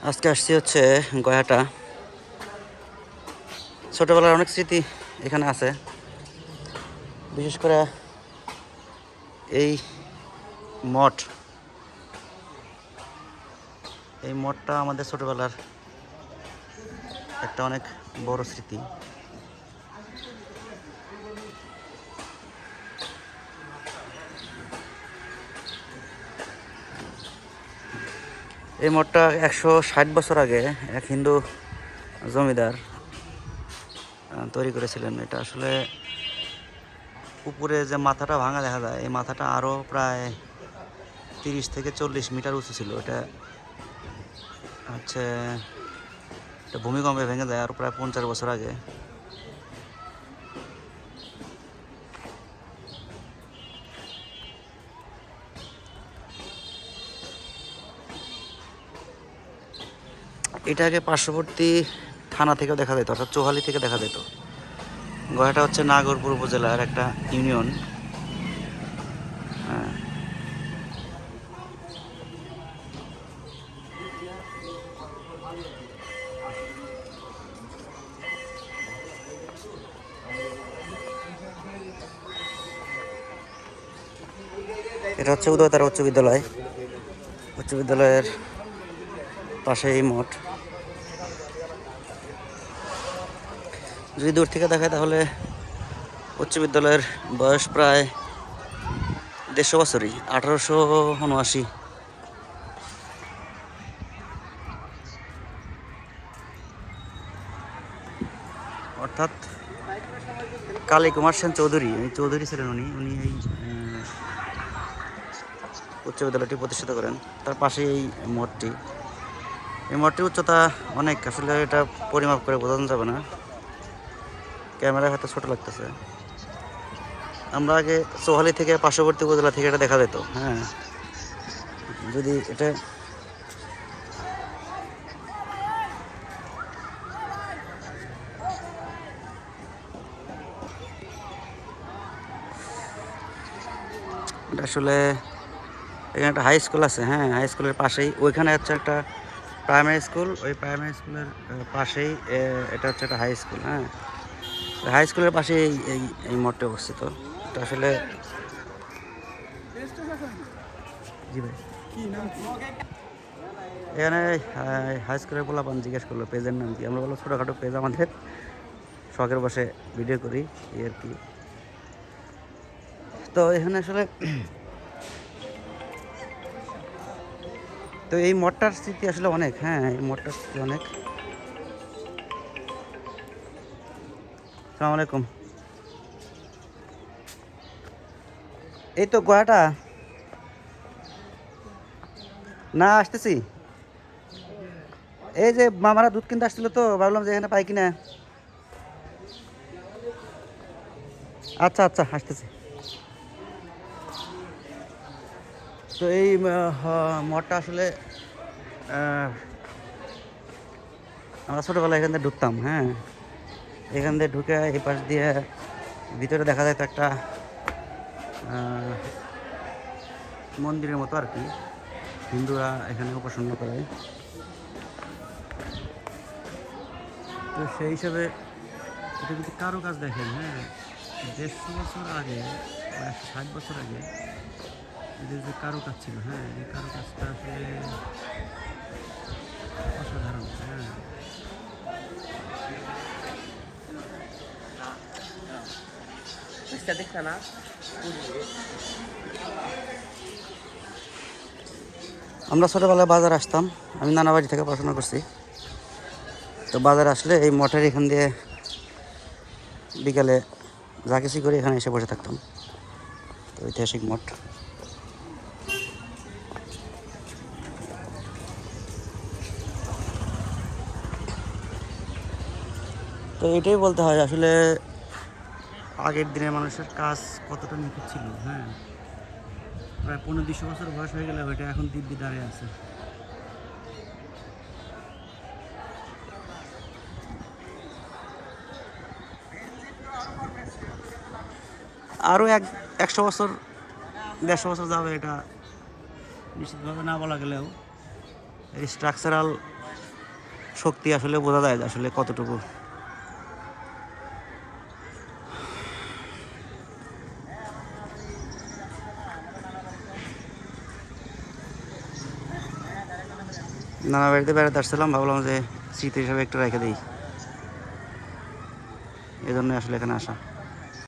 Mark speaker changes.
Speaker 1: আজকে আসছি হচ্ছে গয়াটা। ছোটবেলার অনেক স্মৃতি এখানে আছে, বিশেষ করে এই মঠ। এই মঠটা আমাদের ছোটবেলার একটা অনেক বড় স্মৃতি। এই মঠটা 160 বছর আগে এক হিন্দু জমিদার তৈরি করেছিলেন। এটা আসলে উপরে যে মাথাটা ভাঙা দেখা যায়, এই মাথাটা আরও প্রায় 30 থেকে 40 মিটার উঁচু ছিল। এটা হচ্ছে ভূমিকম্পে ভেঙে যায় আরও প্রায় 50 বছর আগে। এটাকে পার্শ্ববর্তী থানা থেকেও দেখা যেত, অর্থাৎ চৌহালি থেকে দেখা যেত। গয়াটা হচ্ছে নাগরপুর উপজেলার একটা ইউনিয়ন। হ্যাঁ, এটা হচ্ছে উদয়তারা উচ্চ বিদ্যালয়। উচ্চ বিদ্যালয়ের পাশে এই মঠ। যদি দূর থেকে দেখায় তাহলে উচ্চ বিদ্যালয়ের বয়স প্রায় 150 বছরই, 1879। অর্থাৎ কালী কুমার সেন চৌধুরী, চৌধুরী ছিলেন উনি। এই উচ্চ বিদ্যালয়টি প্রতিষ্ঠিত করেন। তার পাশে এই মঠটি। এই মঠটির উচ্চতা অনেক, আসলে এটা পরিমাপ করে বোঝানো যাবে না, ক্যামেরায় হয়তো ছোট লাগতেছে। আমরা আগে চৌহালি থেকে পার্শ্ববর্তী উপজেলা থেকে এটা দেখা যেত। হ্যাঁ, যদি এটা আসলে এখানে একটা হাই স্কুল আছে। হ্যাঁ, হাই স্কুলের পাশেই ওইখানে হচ্ছে একটা প্রাইমারি স্কুল। ওই প্রাইমারি স্কুলের পাশেই এটা হচ্ছে একটা হাই স্কুল। হ্যাঁ, হাই স্কুলের পাশে এই এই এই মঠটা অবস্থিত। এটা আসলে জি ভাই, এখানে হাই স্কুলের পোলাপান জিজ্ঞেস করলো পেজের নাম কি। আমরা বললো ছোটোখাটো পেজ, আমাদের শখের বসে ভিডিও করি এই আর কি। তো এখানে আসলে তো এই মঠটার স্মৃতি আসলে অনেক। হ্যাঁ, এই মঠটার স্মৃতি অনেক। আসসালামু আলাইকুম। এই তো গয়াটা না, আসতেছি। এই যে মামারা দুধ কিনতে আসছিল, তো ভাবলাম যে এখানে পাই কিনা। আচ্ছা আচ্ছা, আসতেছি। তো এই মঠটা আসলে আমরা ছোটোবেলায় এখান থেকে ঢুকতাম। হ্যাঁ, এখান দিয়ে ঢুকে এই পাশ দিয়ে ভিতরে দেখা যায় তো একটা মন্দিরের মতো আর কি, হিন্দুরা এখানে উপাসনা করে। তো সেই হিসাবে এটা যদি কারো কাজ দেখেন, হ্যাঁ, 150 বছর আগে বা 160 বছর আগে এদের যে কারো কাজ ছিল, হ্যাঁ, এই কারো কাজটা আসলে অসাধারণ। হ্যাঁ, আমরা ছোটোবেলায় বাজার আসতাম। আমি নানাবাড়ি থেকে পড়াশোনা করছি। তো বাজার আসলে এই মঠের এখান দিয়ে বিকালে যা কিছু করে এখানে এসে বসে থাকতাম। তো ঐতিহাসিক মঠ। তো এটাই বলতে হয় আসলে আগের দিনের মানুষের কাজ কতটা নিখুঁত ছিল। হ্যাঁ, প্রায় 15-20 বছর বয়স হয়ে গেলে ওইটা এখন দিব্যি দাঁড়িয়ে আছে। আরও 100 বছর 150 বছর যাবে, এটা নিশ্চিতভাবে না বলা গেলেও। এই স্ট্রাকচারাল শক্তি আসলে বোঝা যায় আসলে কতটুকু। নানা বাড়িতে বেড়াতে আসছিলাম, ভাবলাম যে স্মৃতি হিসাবে একটু রেখে দিই, এই জন্য আসলে এখানে আসা।